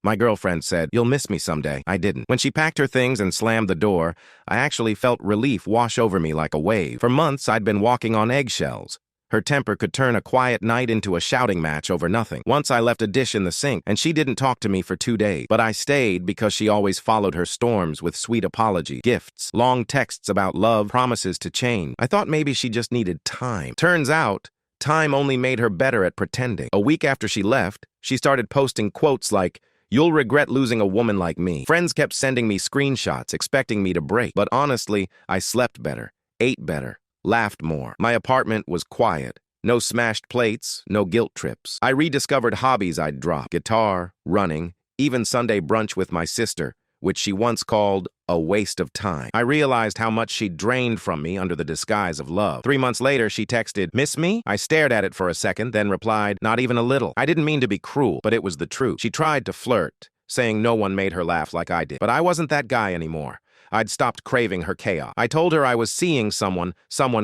My girlfriend said, "You'll miss me someday." I didn't. When she packed her things and slammed the door, I actually felt relief wash over me like a wave. For months, I'd been walking on eggshells. Her temper could turn a quiet night into a shouting match over nothing. Once I left a dish in the sink, and she didn't talk to me for 2 days. But I stayed because she always followed her storms with sweet apology, gifts, long texts about love, promises to change. I thought maybe she just needed time. Turns out, time only made her better at pretending. A week after she left, she started posting quotes like, "You'll regret losing a woman like me." Friends kept sending me screenshots, expecting me to break. But honestly, I slept better, ate better, laughed more. My apartment was quiet. No smashed plates, no guilt trips. I rediscovered hobbies I'd dropped: guitar, running, even Sunday brunch with my sister, which she once called a waste of time. I realized how much she'd drained from me under the disguise of love. 3 months later, she texted, "Miss me?" I stared at it for a second, then replied, "Not even a little." I didn't mean to be cruel, but it was the truth. She tried to flirt, saying no one made her laugh like I did. But I wasn't that guy anymore. I'd stopped craving her chaos. I told her I was seeing someone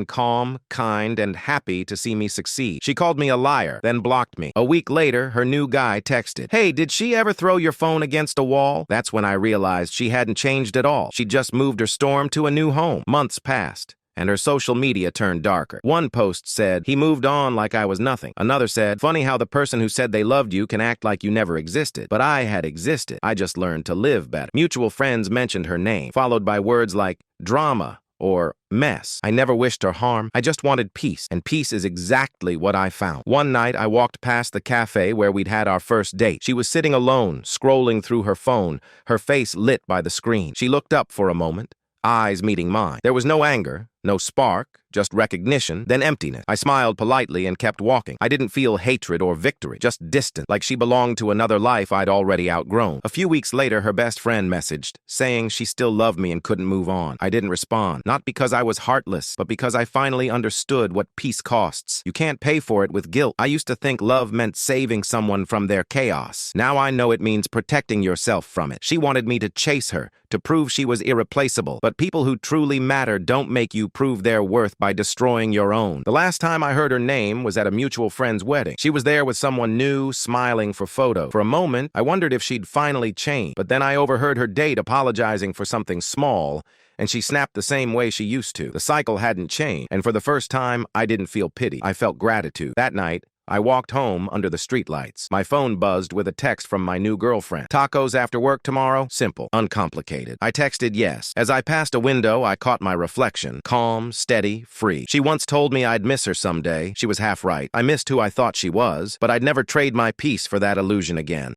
calm, kind, and happy to see me succeed. She called me a liar, then blocked me. A week later, her new guy texted, "Hey, did she ever throw your phone against a wall?" That's when I realized she hadn't changed at all. She just moved her storm to a new home. Months passed, and her social media turned darker. One post said, "He moved on like I was nothing." Another said, "Funny how the person who said they loved you can act like you never existed." But I had existed. I just learned to live better. Mutual friends mentioned her name, followed by words like drama or mess. I never wished her harm. I just wanted peace, and peace is exactly what I found. One night, I walked past the cafe where we'd had our first date. She was sitting alone, scrolling through her phone, her face lit by the screen. She looked up for a moment, eyes meeting mine. There was no anger, no spark, just recognition, then emptiness. I smiled politely and kept walking. I didn't feel hatred or victory, just distant, like she belonged to another life I'd already outgrown. A few weeks later, her best friend messaged, saying she still loved me and couldn't move on. I didn't respond, not because I was heartless, but because I finally understood what peace costs. You can't pay for it with guilt. I used to think love meant saving someone from their chaos. Now I know it means protecting yourself from it. She wanted me to chase her, to prove she was irreplaceable. But people who truly matter don't make you prove their worth by destroying your own. The last time I heard her name was at a mutual friend's wedding. She was there with someone new, smiling for photos. For a moment, I wondered if she'd finally changed. But then I overheard her date apologizing for something small, and she snapped the same way she used to. The cycle hadn't changed, and for the first time, I didn't feel pity. I felt gratitude. That night, I walked home under the streetlights. My phone buzzed with a text from my new girlfriend. "Tacos after work tomorrow?" Simple, uncomplicated. I texted yes. As I passed a window, I caught my reflection. Calm, steady, free. She once told me I'd miss her someday. She was half right. I missed who I thought she was, but I'd never trade my peace for that illusion again.